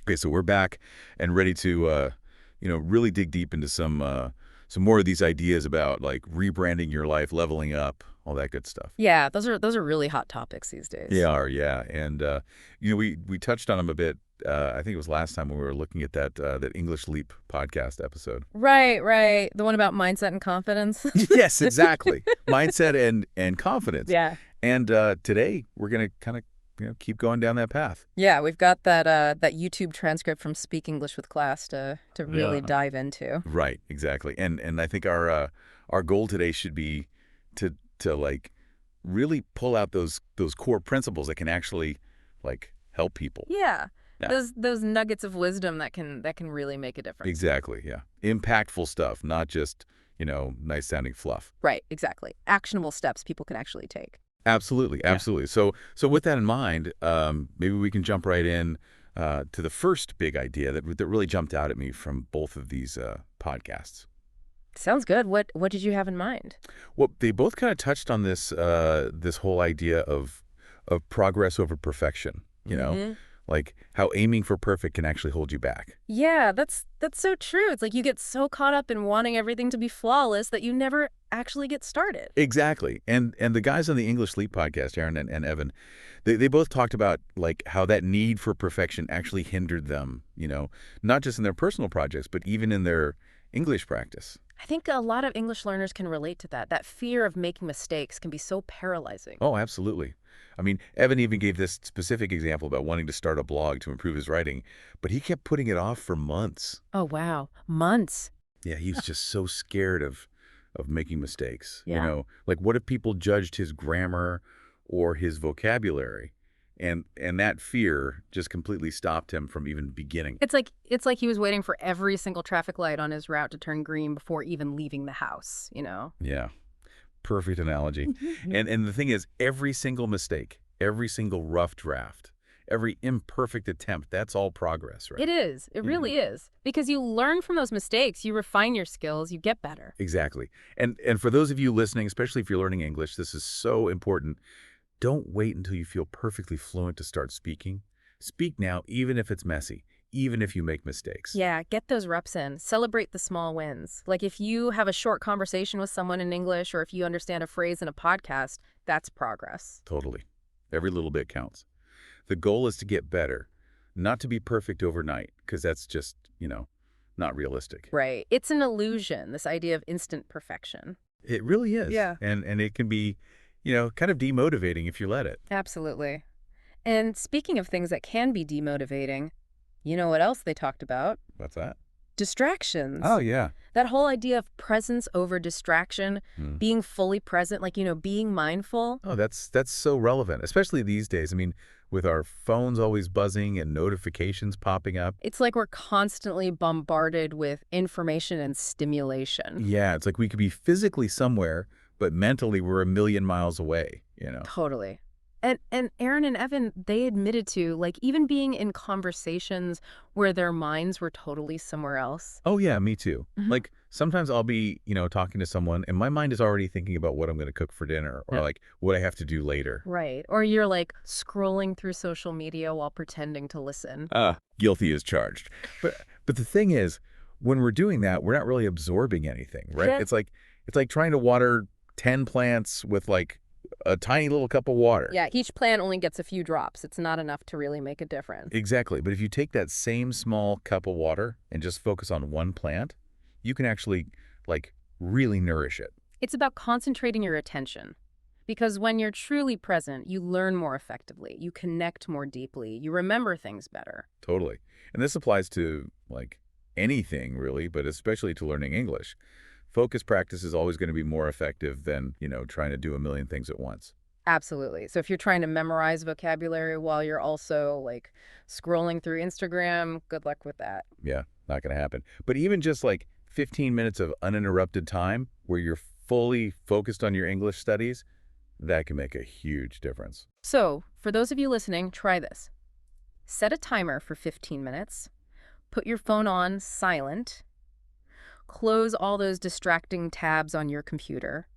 Okay, so we're back and ready to, really dig deep into some more of these ideas about like rebranding your life, leveling up, all that good stuff. Yeah, those are really hot topics these They days. are, yeah, and we touched on them a bit. I think it was last time when we were looking at that English Leap podcast episode. Right, right. The one about mindset and confidence. Yes, exactly. Mindset and confidence. Yeah. And today we're gonna kind of keep going down that path. Yeah, we've got that YouTube transcript from Speak English with Class to really Yeah. dive into. Right, exactly. And I think our goal today should be to like really pull out those core principles that can actually like help people. Yeah. Yeah. Those nuggets of wisdom that can really make a difference. Exactly, yeah. Impactful stuff, not just, nice sounding fluff. Right, exactly. Actionable steps people can actually take. Absolutely, Yeah. absolutely. So with that in mind, maybe we can jump right in to the first big idea that really jumped out at me from both of these podcasts. Sounds good. What did you have in mind? Well, they both kind of touched on this whole idea of progress over perfection, Mhm. like how aiming for perfect can actually hold you back. Yeah, that's so true. It's like you get so caught up in wanting everything to be flawless that you never actually get started. Exactly. And the guys on the English Sleep podcast, Aaron and Evan, they both talked about like how that need for perfection actually hindered them, not just in their personal projects, but even in their English practice. I think a lot of English learners can relate to that. That fear of making mistakes can be so paralyzing. Oh, absolutely. I mean, Evan even gave this specific example about wanting to start a blog to improve his writing, but he kept putting it off for months. Oh, wow. Months. Yeah, he was just so scared of making mistakes. Yeah. Like what if people judged his grammar or his vocabulary? And that fear just completely stopped him from even beginning. It's like he was waiting for every single traffic light on his route to turn green before even leaving the house. Yeah, perfect analogy. And the thing is, every single mistake, every single rough draft, every imperfect attempt, that's all progress, right? It is. It really is. Because you learn from those mistakes, you refine your skills, you get better. Exactly. And for those of you listening, especially if you're learning English, this is so important. Don't wait until you feel perfectly fluent to start speaking. Speak now, even if it's messy, even if you make mistakes. Yeah, get those reps in. Celebrate the small wins. Like if you have a short conversation with someone in English or if you understand a phrase in a podcast, that's progress. Totally. Every little bit counts. The goal is to get better, not to be perfect overnight, because that's just, not realistic. Right. It's an illusion, this idea of instant perfection. It really is. Yeah. And it can be, kind of demotivating if you let it. Absolutely. And speaking of things that can be demotivating, you know what else they talked about? What's that? Distractions. Oh, yeah. That whole idea of presence over distraction, Hmm. being fully present, like, being mindful. Oh, that's so relevant, especially these days. I mean, with our phones always buzzing and notifications popping up. It's like we're constantly bombarded with information and stimulation. Yeah, it's like we could be physically somewhere, but mentally we're a million miles away. Totally. And Aaron and Evan, they admitted to, like, even being in conversations where their minds were totally somewhere else. Oh, yeah, me too. Mhm. Like sometimes I'll be, talking to someone and my mind is already thinking about what I'm going to cook for dinner or Yeah. like what I have to do later. Right. Or you're, like, scrolling through social media while pretending to listen. Guilty as charged. But the thing is, when we're doing that, we're not really absorbing anything, right? Yeah. It's like trying to water 10 plants with like a tiny little cup of water. Yeah, each plant only gets a few drops. It's not enough to really make a difference. Exactly. But if you take that same small cup of water and just focus on one plant, you can actually like really nourish it. It's about concentrating your attention. Because when you're truly present, you learn more effectively, you connect more deeply, you remember things better. Totally. And this applies to like anything really, but especially to learning English. Focus practice is always going to be more effective than, trying to do a million things at once. Absolutely. So if you're trying to memorize vocabulary while you're also, like, scrolling through Instagram, good luck with that. Yeah, not going to happen. But even just like 15 minutes of uninterrupted time where you're fully focused on your English studies, that can make a huge difference. So for those of you listening, try this. Set a timer for 15 minutes. Put your phone on silent. Close all those distracting tabs on your computer.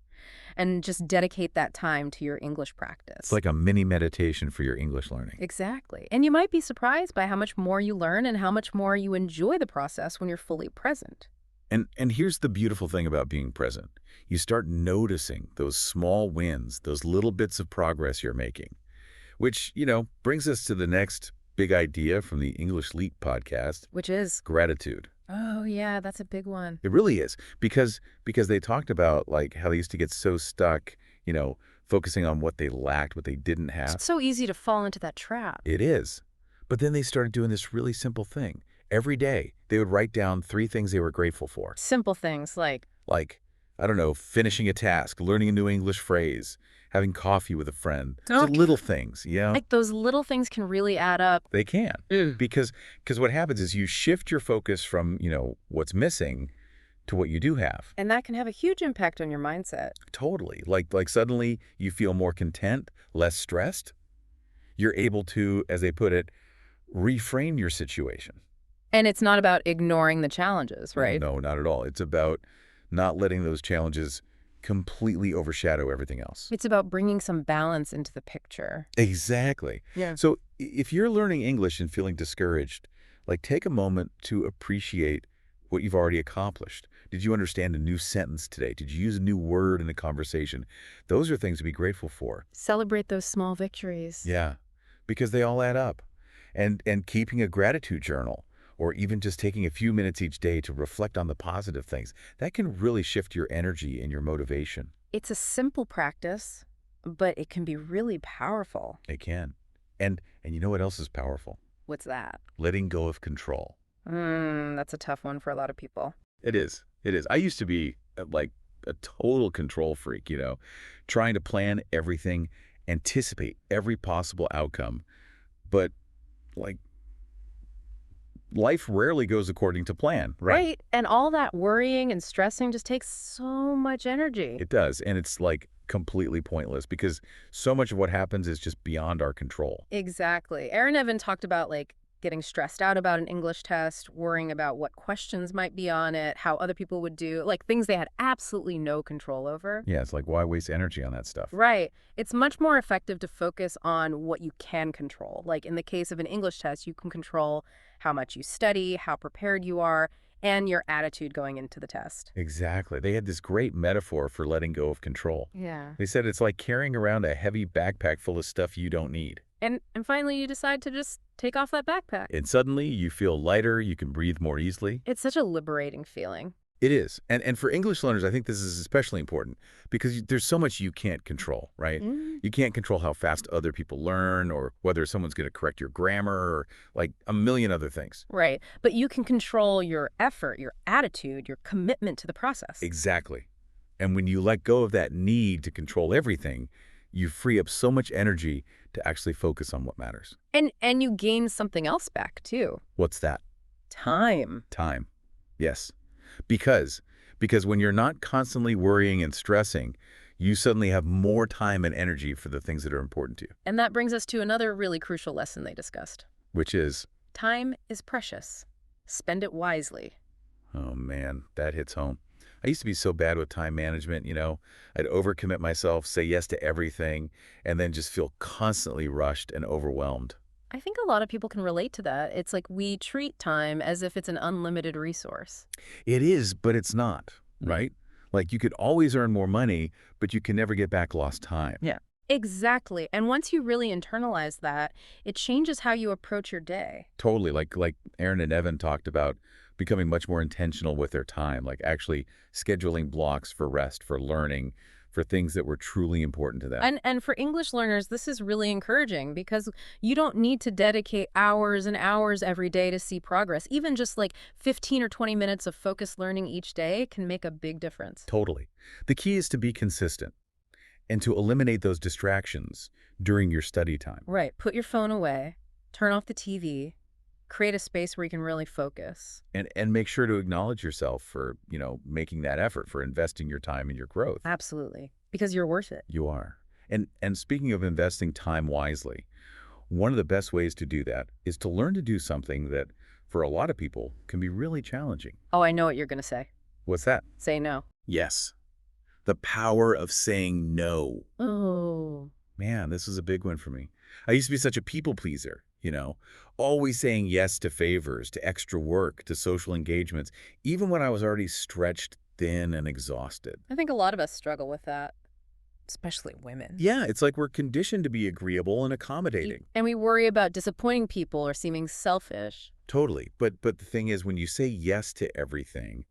and just dedicate that time to your English It's practice. like a mini meditation for your English learning. Exactly. And you might be surprised by how much more you learn and how much more you enjoy the process when you're fully present. And here's the beautiful thing about being present. You start noticing those small wins, those little bits of progress you're making, which, brings us to the next big idea from the English Leap podcast, Which is, gratitude. oh yeah, that's a big one. It really is because they talked about like how they used to get so stuck, focusing on what they lacked, what they didn't have. It's so easy to fall into that trap. It is. But then they started doing this really simple thing. Every day, they would write down 3 things they were grateful for. Simple things Like, I don't know, finishing a task, learning a new English phrase, having coffee with a friend. Just Okay. little things, like those little things can really add up. They can. Because what happens is you shift your focus from, what's missing to what you do have. And that can have a huge impact on your mindset. Totally. Like suddenly you feel more content, less stressed. You're able to, as they put it, reframe your situation. And it's not about ignoring the challenges, right? No, not at all. It's about not letting those challenges completely overshadow everything else. It's about bringing some balance into the picture. Exactly. Yeah. So if you're learning English and feeling discouraged, take a moment to appreciate what you've already accomplished. Did you understand a new sentence today? Did you use a new word in a conversation? Those are things to be grateful for. Celebrate those small victories. Yeah, because they all add up. And keeping a gratitude journal, or even just taking a few minutes each day to reflect on the positive things, that can really shift your energy and your motivation. It's a simple practice, but it can be really powerful. It can. And you know what else is powerful? What's that? Letting go of control. That's a tough one for a lot of people. It is. It is. I used to be like a total control freak, trying to plan everything, anticipate every possible outcome. But like life rarely goes according to plan, right? Right. And all that worrying and stressing just takes so much energy. It does. And it's like completely pointless because so much of what happens is just beyond our control. Exactly. Aaron Evan talked about getting stressed out about an English test, worrying about what questions might be on it, how other people would do, things they had absolutely no control over. Yeah, it's like, why waste energy on that stuff? Right. It's much more effective to focus on what you can control. Like in the case of an English test, you can control how much you study, how prepared you are, and your attitude going into the test. Exactly. They had this great metaphor for letting go of control. Yeah. They said it's like carrying around a heavy backpack full of stuff you don't need. And finally, you decide to just take off that backpack. And suddenly you feel lighter, you can breathe more easily. It's such a liberating feeling. It is. And for English learners, I think this is especially important because there's so much you can't control, right? You can't control how fast other people learn or whether someone's going to correct your grammar or a million other things. Right. But you can control your effort, your attitude, your commitment to the process. Exactly. And when you let go of that need to control everything, you free up so much energy to actually focus on what matters. And you gain something else back, too. What's that? Time. Time. Yes. Because when you're not constantly worrying and stressing, you suddenly have more time and energy for the things that are important to you. And that brings us to another really crucial lesson they discussed. Which is, time is precious. Spend it wisely. oh man, that hits home. I used to be so bad with time management, I'd overcommit myself, say yes to everything, and then just feel constantly rushed and overwhelmed. I think a lot of people can relate to that. It's like we treat time as if it's an unlimited resource. It is, but it's not, right? Like you could always earn more money, but you can never get back lost time. Yeah. Exactly. And once you really internalize that, it changes how you approach your day. Totally. Like Aaron and Evan talked about becoming much more intentional with their time, like actually scheduling blocks for rest, for learning, for things that were truly important to them. And for English learners, this is really encouraging because you don't need to dedicate hours and hours every day to see progress. Even just 15 or 20 minutes of focused learning each day can make a big difference. Totally. The key is to be consistent and to eliminate those distractions during your study time. Right. Put your phone away, turn off the TV, create a space where you can really focus. And make sure to acknowledge yourself for, making that effort, for investing your time in your growth. Absolutely. Because you're worth it. You are. And speaking of investing time wisely, one of the best ways to do that is to learn to do something that, for a lot of people, can be really challenging. Oh, I know what you're going to say. What's that? Say no. Yes. The power of saying no. Oh. Man, this is a big one for me. I used to be such a people pleaser, always saying yes to favors, to extra work, to social engagements, even when I was already stretched thin and exhausted. I think a lot of us struggle with that, especially women. Yeah, it's like we're conditioned to be agreeable and accommodating. And we worry about disappointing people or seeming selfish. Totally. But the thing is, when you say yes to everything,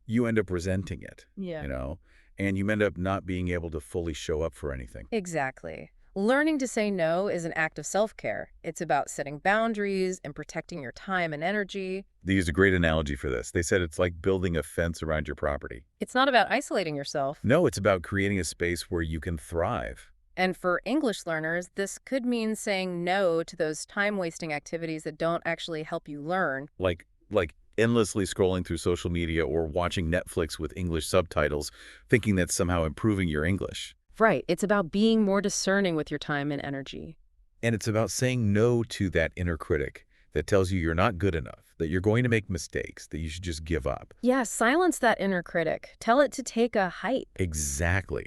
you end up resenting it, Yeah. and you end up not being able to fully show up for anything. Exactly. Learning to say no is an act of self-care. It's about setting boundaries and protecting your time and energy. They used a great analogy for this. They said it's like building a fence around your property. It's not about isolating yourself. No, it's about creating a space where you can thrive. And for English learners, this could mean saying no to those time-wasting activities that don't actually help you learn. Like endlessly scrolling through social media or watching Netflix with English subtitles, thinking that's somehow improving your English. Right. It's about being more discerning with your time and energy. And it's about saying no to that inner critic that tells you you're not good enough, that you're going to make mistakes, that you should just give up. Yeah, silence that inner critic. Tell it to take a hike. Exactly.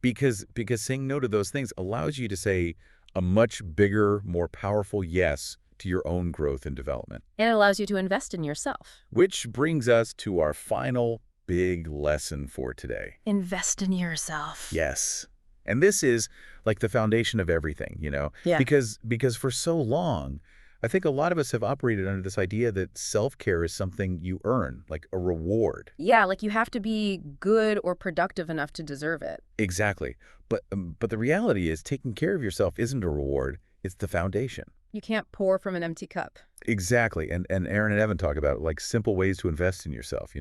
Because saying no to those things allows you to say a much bigger, more powerful yes to your own growth and development. And it allows you to invest in yourself. Which brings us to our final big lesson for today. Invest in yourself. Yes. And this is like the foundation of everything, Yeah. Because for so long, I think a lot of us have operated under this idea that self-care is something you earn, like a reward. Yeah, like you have to be good or productive enough to deserve it. Exactly. But the reality is taking care of yourself isn't a reward, it's the foundation. You can't pour from an empty cup. Exactly. And Aaron and Evan talk about like simple ways to invest in yourself,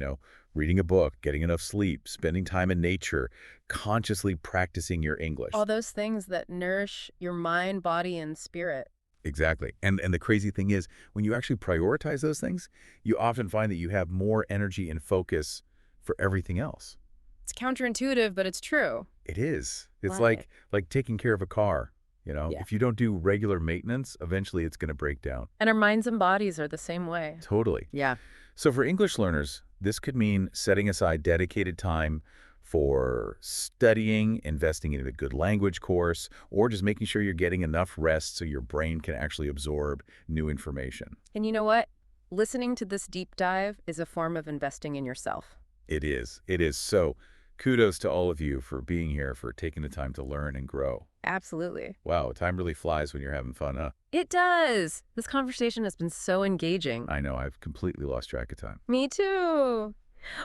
reading a book, getting enough sleep, spending time in nature, consciously practicing your English. All those things that nourish your mind, body, and spirit. Exactly. And the crazy thing is, when you actually prioritize those things, you often find that you have more energy and focus for everything else. It's counterintuitive, but it's true. It is. It's Right. like taking care of a car. Yeah. If you don't do regular maintenance, eventually it's going to break down. And our minds and bodies are the same way. Totally. Yeah. So for English learners, this could mean setting aside dedicated time for studying, investing in a good language course, or just making sure you're getting enough rest so your brain can actually absorb new information. And you know what? Listening to this deep dive is a form of investing in yourself. It is. It is. So kudos to all of you for being here, for taking the time to learn and grow. Absolutely. Wow, time really flies when you're having fun, huh? It does. This conversation has been so engaging. I know, I've completely lost track of time. Me too.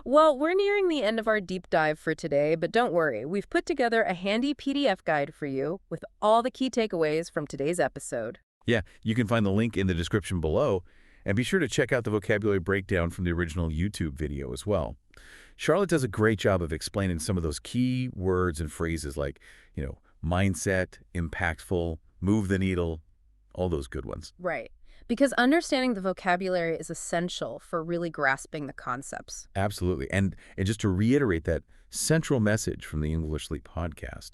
Well, we're nearing the end of our deep dive for today, but don't worry. We've put together a handy PDF guide for you with all the key takeaways from today's episode. Yeah, you can find the link in the description below, and be sure to check out the vocabulary breakdown from the original YouTube video as well. Charlotte does a great job of explaining some of those key words and phrases like, mindset, impactful, move the needle, all those good ones. Right. Because understanding the vocabulary is essential for really grasping the concepts. Absolutely. And just to reiterate that central message from the English Leap podcast,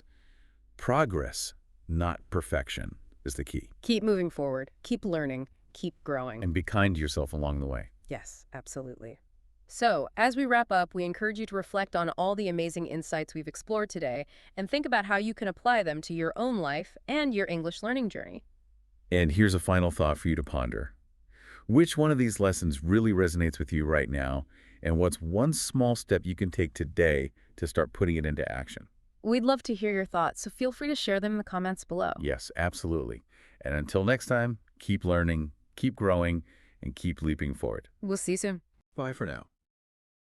progress, not perfection, is the key. Keep moving forward. Keep learning. Keep growing. And be kind to yourself along the way. Yes, absolutely. So, as we wrap up, we encourage you to reflect on all the amazing insights we've explored today and think about how you can apply them to your own life and your English learning journey. And here's a final thought for you to ponder. Which one of these lessons really resonates with you right now, and what's one small step you can take today to start putting it into action? We'd love to hear your thoughts, so feel free to share them in the comments below. Yes, absolutely. And until next time, keep learning, keep growing, and keep leaping forward. We'll see you soon. Bye for now.